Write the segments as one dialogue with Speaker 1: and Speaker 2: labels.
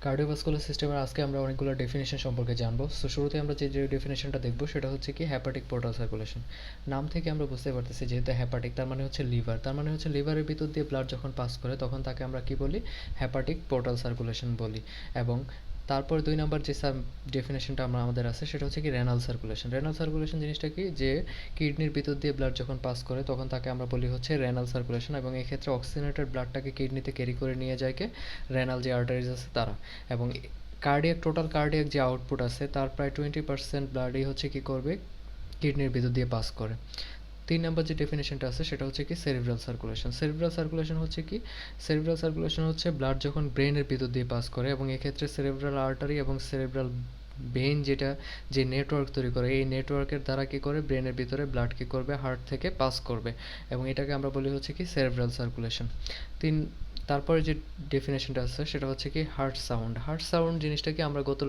Speaker 1: Cardiovascular সিস্টেমের আজকে আমরা অনেকগুলো ডেফিনেশন সম্পর্কে জানবো। সো শুরুতে আমরা যে ডেফিনেশনটা দেখবো সেটা হচ্ছে কি হেপাটিক পোর্টাল সার্কুলেশন। নাম থেকে আমরা বুঝতে পারতেছি যেহেতু হেপাটিক তার মানে হচ্ছে লিভার, তার মানে হচ্ছে লিভারের ভিতর দিয়ে ব্লাড যখন পাস করে তখন তাকে আমরা কি বলি, হেপাটিক পোর্টাল সার্কুলেশন বলি। এবং তারপর 2 নাম্বার যে ডেফিনেশনটা আমাদের আছে সেটা হচ্ছে কি রেনাল সার্কুলেশন। রেনাল সার্কুলেশন জিনিসটা কি, যে কিডনির ভিতর দিয়ে ব্লাড যখন পাস করে তখন তাকে আমরা বলি হচ্ছে রেনাল সার্কুলেশন, এবং এই ক্ষেত্রে অক্সিজেনেটেড ব্লাডটাকে কিডনিতে ক্যারি করে নিয়ে যায় কে, রেনাল যে আর্টারিজ আছে তারা। এবং টোটাল কার্ডিয়াক যে আউটপুট আছে তার প্রায় 20% ব্লাডই হচ্ছে কি করবে, কিডনির ভিতর দিয়ে পাস করে। 3 নাম্বার যে ডেফিনেশনটা আছে সেটা হচ্ছে কি সেরিব্রাল সার্কুলেশন। সেরিব্রাল সার্কুলেশন হচ্ছে কি, সেরিব্রাল সার্কুলেশন হচ্ছে ব্লাড যখন ব্রেনের ভিতর দিয়ে পাস করে, এবং এক্ষেত্রে সেরিব্রাল আর্টারি এবং সেরিব্রাল ভেইন যেটা যে নেটওয়ার্ক তৈরি করে, এই নেটওয়ার্কের দ্বারা কি করে ব্রেনের ভিতরে ব্লাড কি করবে, হার্ট থেকে পাস করবে, এবং এটাকে আমরা বলি হচ্ছে কি সেরিব্রাল সার্কুলেশন। তারপরে যে ডেফিনেশনটা আছে সেটা হচ্ছে কি হার্ট সাউন্ড। হার্ট সাউন্ড জিনিসটা কি আমরা গত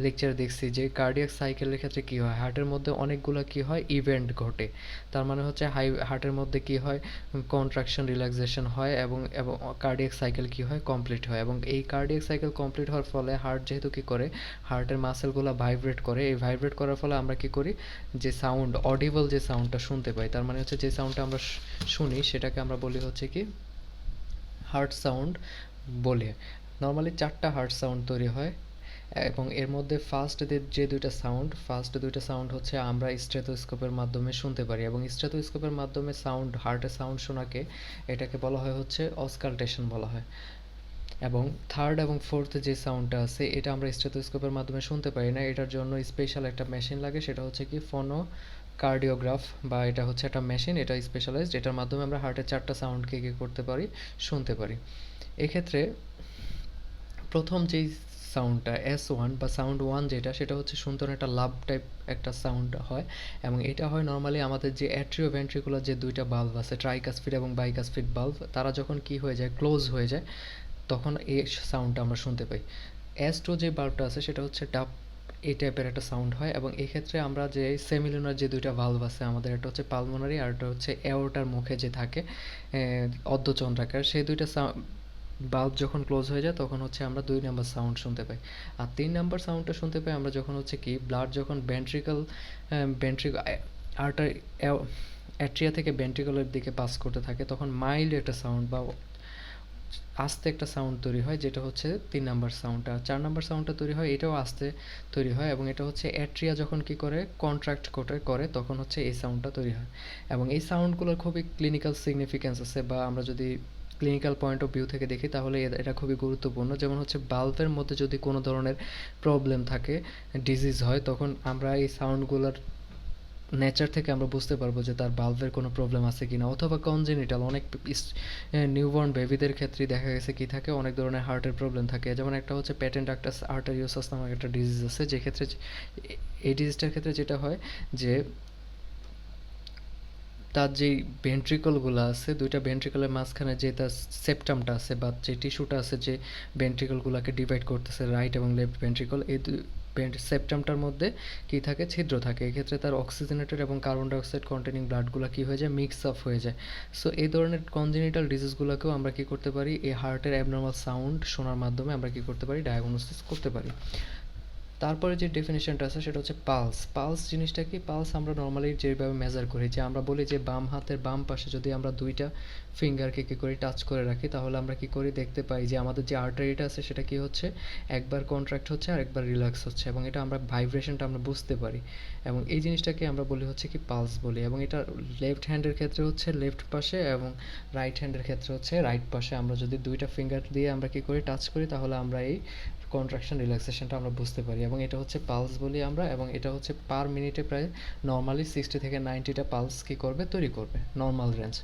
Speaker 1: লেকচারে দেখছি যে কার্ডিয়াক সাইকেলের ক্ষেত্রে কি হয়, হার্টের মধ্যে অনেকগুলো কি হয় ইভেন্ট ঘটে। তার মানে হচ্ছে হার্টের মধ্যে কি হয়, কন্ট্রাকশন রিল্যাক্সেশন হয়, এবং এবং কার্ডিয়াক সাইকেল কি হয়, কমপ্লিট হয়। এবং এই কার্ডিয়াক সাইকেল কমপ্লিট হওয়ার ফলে হার্ট যেহেতু কি করে, হার্টের মাসেলগুলো ভাইব্রেট করে, এই ভাইব্রেট করার ফলে আমরা কি করি, যে সাউন্ড অডিবল যে সাউন্ডটা শুনতে পাই, তার মানে হচ্ছে যে সাউন্ডটা আমরা শুনি সেটাকে আমরা বলি হচ্ছে কি হার্ট সাউন্ড বলে। নর্মালি 4টা হার্ট সাউন্ড তৈরি হয়, এবং এর মধ্যে ফার্স্ট দুইটা সাউন্ড হচ্ছে আমরা স্টেথোস্কোপের মাধ্যমে শুনতে পারি, এবং স্টেথোস্কোপের মাধ্যমে হার্টের সাউন্ড শোনাকে এটাকে বলা হয় হচ্ছে অসকালটেশন বলা হয়। এবং থার্ড এবং ফোর্থ যে সাউন্ডটা আছে এটা আমরা স্টেথোস্কোপের মাধ্যমে শুনতে পারি না, এটার জন্য স্পেশাল একটা মেশিন লাগে, সেটা হচ্ছে কি ফোনো কার্ডিওগ্রাফ, বা এটা হচ্ছে একটা মেশিন, এটা স্পেশালাইজড, এটার মাধ্যমে আমরা হার্টের 4টা সাউন্ডকে কি করতে পারি, শুনতে পারি। এক্ষেত্রে প্রথম যেই সাউন্ডটা S1 বা সাউন্ড 1 যেটা, সেটা হচ্ছে শুনতে একটা লাভ টাইপ একটা সাউন্ড হয়, এবং এটা হয় নর্মালি আমাদের যে অ্যাট্রিওভেন্ট্রিকুলার যে দুইটা বাল্ব আছে, ট্রাইকাসপিড এবং বাইকাসপিড বাল্ব, তারা যখন কি হয়ে যায়, ক্লোজ হয়ে যায়, তখন এই সাউন্ডটা আমরা শুনতে পাই। S2 যে বাল্বটা আছে সেটা হচ্ছে ডাব, এই টাইপের একটা সাউন্ড হয়, এবং এই ক্ষেত্রে আমরা যে সেমিলুনার যে দুইটা ভালভ আছে আমাদের, একটা হচ্ছে পালমোনারি আর একটা হচ্ছে এওরটার মুখে যে থাকে অর্ধচন্দ্রাকার, সেই দুইটা বাল্ব যখন ক্লোজ হয়ে যায় তখন হচ্ছে আমরা 2 নাম্বার সাউন্ড শুনতে পাই। আর 3 নাম্বার সাউন্ডটা শুনতে পাই আমরা যখন হচ্ছে কি ব্লাড যখন ভেন্ট্রিকল আর্টারি অ্যাট্রিয়া থেকে ভেন্ট্রিকলের দিকে পাস করতে থাকে, তখন মাইল্ড একটা সাউন্ড বা আস্তে একটা সাউন্ড তৈরি হয়, যেটা হচ্ছে 3 নাম্বার সাউন্ডটা। 4 নাম্বার সাউন্ডটা তৈরি হয়, এটাও আস্তে তৈরি হয়, এবং এটা হচ্ছে অ্যাট্রিয়া যখন কি করে কন্ট্রাক্ট করে তখন হচ্ছে এই সাউন্ডটা তৈরি হয়। এবং এই সাউন্ডগুলোর খুবই ক্লিনিক্যাল সিগনিফিক্যান্স আছে, বা আমরা যদি ক্লিনিক্যাল পয়েন্ট অফ ভিউ থেকে দেখি তাহলে এটা খুবই গুরুত্বপূর্ণ। যেমন হচ্ছে বাল্বের মধ্যে যদি কোনো ধরনের প্রবলেম থাকে, ডিজিজ হয়, তখন আমরা এই সাউন্ডগুলোর নেচার থেকে আমরা বুঝতে পারবো যে তার বাল্বের কোনো প্রবলেম আছে কিনা, অথবা কনজেনিটাল অনেক নিউবর্ন বেবিদের ক্ষেত্রে দেখা গেছে কি থাকে, অনেক ধরনের হার্টের প্রবলেম থাকে। যেমন একটা হচ্ছে প্যাটেন্ট ডাক্টাস আর্টারিওসাস নামক একটা ডিজিজ আছে, যে ক্ষেত্রে এই ডিজিজটার ক্ষেত্রে যেটা হয় যে তার যেই ভেন্ট্রিকলগুলো আছে, দুইটা ভেন্ট্রিকলের মাঝখানে যে তার সেপ্টামটা আছে বা যে টিস্যুটা আছে, যে ভেন্ট্রিকলগুলোকে ডিভাইড করতেছে রাইট এবং লেফট ভেন্ট্রিকল, এই সেপ্টামটার মধ্যে কি থাকে, ছিদ্র থাকে। এক্ষেত্রে তার অক্সিজেনেটেড এবং কার্বন ডাইঅক্সাইড কন্টেনিং ব্লাডগুলো কি হয়ে যায়, মিক্স আপ হয়ে যায়। সো এই ধরনের কনজেনিটাল ডিজিজগুলোকেও আমরা কি করতে পারি, এই হার্টের অ্যাবনর্মাল সাউন্ড শোনার মাধ্যমে আমরা কি করতে পারি, ডায়াগনোসিস করতে পারি। তারপরে যে ডেফিনেশনটা আছে সেটা হচ্ছে পালস। পালস জিনিসটা কি, পালস আমরা নর্মালি যেভাবে মেজার করি, যে আমরা বলি যে বাম হাতের বাম পাশে যদি আমরা দুইটা ফিঙ্গারকে কী করি, টাচ করে রাখি, তাহলে আমরা কি করি, দেখতে পাই যে আমাদের যে আর্টারিটা আছে সেটা কি হচ্ছে, একবার কন্ট্রাক্ট হচ্ছে আর একবার রিল্যাক্স হচ্ছে, এবং এটা আমরা ভাইব্রেশনটা আমরা বুঝতে পারি, এবং এই জিনিসটাকে আমরা বলি হচ্ছে কি পালস বলি। এবং এটা লেফট হ্যান্ডের ক্ষেত্রে হচ্ছে লেফট পাশে, এবং রাইট হ্যান্ডের ক্ষেত্রে হচ্ছে রাইট পাশে। আমরা যদি দুইটা ফিঙ্গার দিয়ে আমরা কি করি, টাচ করি, তাহলে আমরা এই কন্ট্রাকশন রিল্যাক্সেশনটা আমরা বুঝতে পারি, এবং এটা হচ্ছে পালস বলি আমরা। এবং এটা হচ্ছে পার মিনিটে প্রায় নর্মালি 60 থেকে 90টা পালস কি করবে, তৈরি করবে, নর্মাল রেঞ্জ।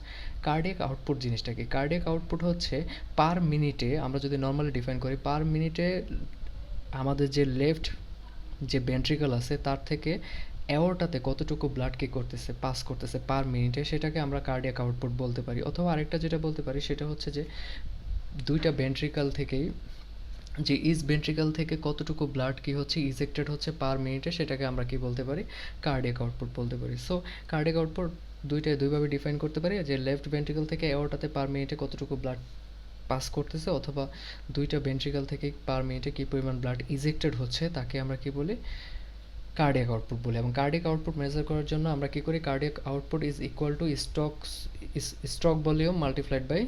Speaker 1: কার্ডিয়াক আউটপুট জিনিসটা কি, কার্ডিয়াক আউটপুট হচ্ছে পার মিনিটে, আমরা যদি নর্মালি ডিফাইন করি, পার মিনিটে আমাদের যে লেফট যে ভেন্ট্রিকল আছে তার থেকে অ্যাওরটাতে কতটুকু ব্লাড কি করতেছে, পাস করতেছে পার মিনিটে, সেটাকে আমরা কার্ডিয়াক আউটপুট বলতে পারি। অথবা আরেকটা যেটা বলতে পারি সেটা হচ্ছে যে দুইটা ভেন্ট্রিকল থেকেই যে ভেন্ট্রিকল থেকে কতটুকু ব্লাড কি হচ্ছে ইজেক্টেড হচ্ছে পার মিনিটে, সেটাকে আমরা কি বলতে পারি, কার্ডিয়াক আউটপুট বলতে পারি। সো কার্ডিয়াক আউটপুট দুইভাবে ডিফাইন করতে পারি, যে লেফট ভেন্ট্রিকল থেকে অ্যাওরটাতে পার মিনিটে কতটুকু ব্লাড পাস করতেছে অথবা দুইটা ভেন্ট্রিকল থেকে পার মিনিটে কী পরিমাণ ব্লাড ইজেক্টেড হচ্ছে তাকে আমরা কি বলি, কার্ডিয়াক আউটপুট বলি। এবং কার্ডিয়াক আউটপুট মেজার করার জন্য আমরা কি করি, cardiac output is equal to stroke volume multiplied by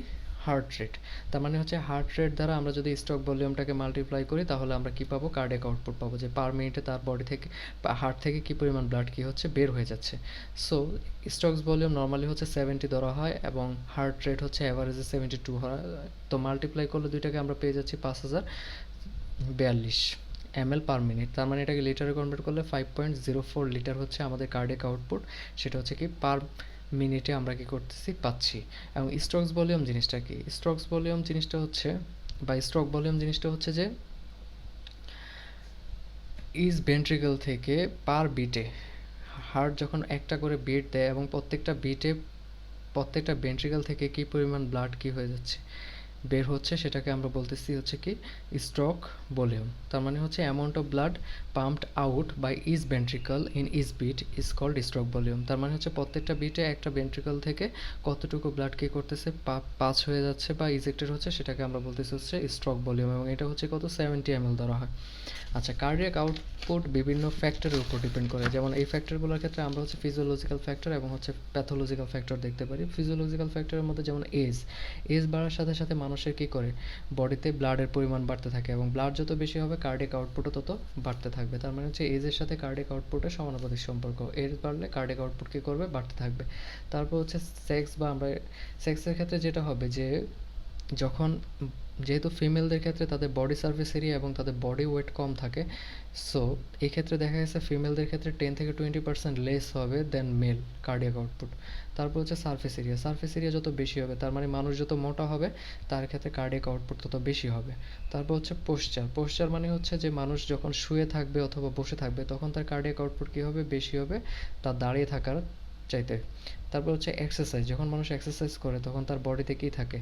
Speaker 1: heart rate. তার মানে হচ্ছে হার্ট রেট দ্বারা আমরা যদি স্ট্রোক ভলিউমটাকে মাল্টিপ্লাই করি তাহলে আমরা কি পাবো, কার্ডিয়াক আউটপুট পাবো, যে পার মিনিটে তার বডি থেকে হার্ট থেকে কি পরিমাণ ব্লাড কি হচ্ছে বের হয়ে যাচ্ছে। সো স্ট্রোকস ভলিউম নর্মালি হচ্ছে 70 ধরা হয় এবং হার্ট রেট হচ্ছে অ্যাভারেজে 72 হয়। তো মাল্টিপ্লাই করলে দুইটাকে আমরা পেয়ে যাচ্ছি 5042 ml পার মিনিট। তার মানে এটাকে লিটারে কনভার্ট করলে 5.04 লিটার হচ্ছে আমাদের কার্ডিয়াক আউটপুট। সেটা হচ্ছে কি পার মিনিটে আমরা কি করতেছি পাচ্ছি। এবং স্ট্রোকস ভলিউম জিনিসটা কি, স্ট্রোকস ভলিউম জিনিসটা হচ্ছে বা স্ট্রোক ভলিউম জিনিসটা হচ্ছে যে ইজ ভেন্ট্রিকল থেকে পার বিটে হার্ট যখন একটা করে বিট দেয় এবং প্রত্যেকটা ভেন্ট্রিকল থেকে কী পরিমাণ ব্লাড কী হয়ে যাচ্ছে বের হচ্ছে সেটাকে আমরা বলতেছি হচ্ছে কি স্ট্রোক ভলিউম। তার মানে হচ্ছে amount of blood pumped out by is ventricle in is beat is called stroke volume. তার মানে হচ্ছে প্রত্যেকটা বিটে একটা ভেন্ট্রিকল থেকে কতটুকু ব্লাড কী করতেছে পাস হয়ে যাচ্ছে বা ইজেক্টেড হচ্ছে সেটাকে আমরা বলতেছি হচ্ছে স্ট্রোক ভলিউম। এবং এটা হচ্ছে কত 70 ml ধরা হয়। আচ্ছা, কার্ডিয়াক আউটপুট বিভিন্ন ফ্যাক্টরের উপর ডিপেন্ড করে। যেমন এই ফ্যাক্টরগুলোর ক্ষেত্রে আমরা হচ্ছে ফিজিওলজিক্যাল ফ্যাক্টর এবং হচ্ছে প্যাথোলজিক্যাল ফ্যাক্টর দেখতে পারি। ফিজিওলজিক্যাল ফ্যাক্টরের মধ্যে যেমন এজ বাড়ার সাথে সাথে মানুষের কী করে বডিতে ব্লাডের পরিমাণ বাড়তে থাকে এবং ব্লাড যত বেশি হবে কার্ডিয়াক আউটপুটও তত বাড়তে থাকবে। তার মানে হচ্ছে এজের সাথে কার্ডিয়াক আউটপুটের সমানুপাতিক সম্পর্ক। এজ বাড়লে কার্ডিয়াক আউটপুট কী করবে, বাড়তে থাকবে। তারপর হচ্ছে সেক্স বা আমরা সেক্সের ক্ষেত্রে যেটা হবে যে যখন যেহেতু ফিমেলদের ক্ষেত্রে তাদের বডি সারফেস এরিয়া এবং তাদের বডি ওয়েট কম থাকে, সো এই ক্ষেত্রে দেখা গেছে ফিমেলদের ক্ষেত্রে 10 থেকে 20% লেস হবে দেন মেল কার্ডিয়াক আউটপুট। তারপর হচ্ছে সারফেস এরিয়া যত বেশি হবে তার মানে মানুষ যত মোটা হবে তার ক্ষেত্রে কার্ডিয়াক আউটপুট তত বেশি হবে। তারপর হচ্ছে পোশ্চার মানে হচ্ছে যে মানুষ যখন শুয়ে থাকবে অথবা বসে থাকবে তখন তার কার্ডিয়াক আউটপুট কী হবে, বেশি হবে তার দাঁড়িয়ে থাকার চাইতে। তারপর হচ্ছে এক্সারসাইজ, যখন মানুষ এক্সারসাইজ করে তখন তার বডিতে কী থাকে,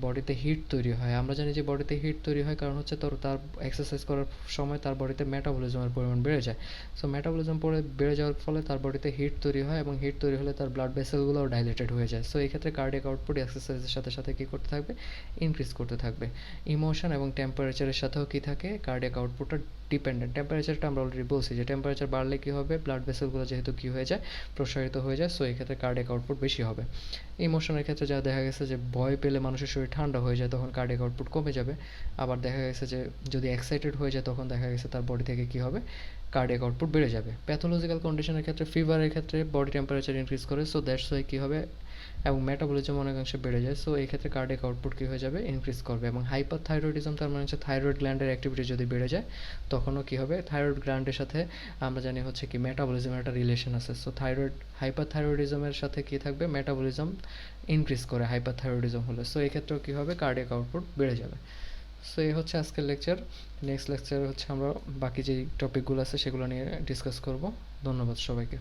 Speaker 1: বডিতে হিট তৈরি হয়। আমরা জানি যে বডিতে হিট তৈরি হয় কারণ হচ্ছে তার এক্সারসাইজ করার সময় তার বডিতে মেটাবলিজমের পরিমাণ বেড়ে যায়। সো মেটাবলিজম বেড়ে যাওয়ার ফলে তার বডিতে হিট তৈরি হয় এবং হিট তৈরি হলে তার ব্লাড ভেসেলগুলোও ডাইলেটেড হয়ে যায়। সো এই ক্ষেত্রে কার্ডিয়াক আউটপুট এক্সারসাইজের সাথে সাথে কী করতে থাকবে, ইনক্রিজ করতে থাকবে। ইমোশন এবং টেম্পারেচারের সাথেও কী থাকে, কার্ডিয়াক আউটপুটটা ডিপেন্ডেন্ট। টেম্পারেচারটা আমরা অলরেডি বলছি যে টেম্পারেচার বাড়লে কী হবে, ব্লাড ভেসেলগুলো যেহেতু কী হয়ে যায়, প্রসারিত হয়ে যায়, সো এই ক্ষেত্রে কার্ডিয়াক আউটপুট বেশি হবে। ইমোশনের ক্ষেত্রে যা দেখা গেছে যে ভয় পেলে মানুষের শরীর ঠান্ডা হয়ে যায় তখন কার্ডিয়াক আউটপুট কমে যাবে। আবার দেখা গেছে যে যদি এক্সাইটেড হয়ে যায় তখন দেখা গেছে তার বডি থেকে কী হবে, কার্ডিয়াক আউটপুট বেড়ে যাবে। প্যাথোলজিক্যাল কন্ডিশনের ক্ষেত্রে ফিভারের ক্ষেত্রে বডি টেম্পারেচার ইনক্রিজ করে, সো দ্যাটস ওয়াই কী হবে, এবং মেটাবলিজম অনেকাংশে বেড়ে যায়, সো এই ক্ষেত্রে কার্ডিয়াক আউটপুট কী হয়ে যাবে, ইনক্রিজ করবে। এবং হাইপার থাইরয়েডিজম তার মানে হচ্ছে থাইরয়েড গ্ল্যান্ডের অ্যাক্টিভিটি যদি বেড়ে যায় তখনও কী হবে, থাইরয়েড গ্ল্যান্ডের সাথে আমরা জানি হচ্ছে কি মেটাবলিজমের একটা রিলেশন আছে। সো হাইপার থাইরয়েডিজমের সাথে কী থাকবে, মেটাবলিজম ইনক্রিজ করে হাইপার থাইরয়েডিজম হলে, সো এই ক্ষেত্রেও কী হবে, কার্ডিয়াক আউটপুট বেড়ে যাবে। সো এই হচ্ছে আজকের লেকচার। নেক্সট লেকচারে হচ্ছে আমরা বাকি যেই টপিকগুলো আছে সেগুলো নিয়ে ডিসকাস করব। ধন্যবাদ সবাইকে।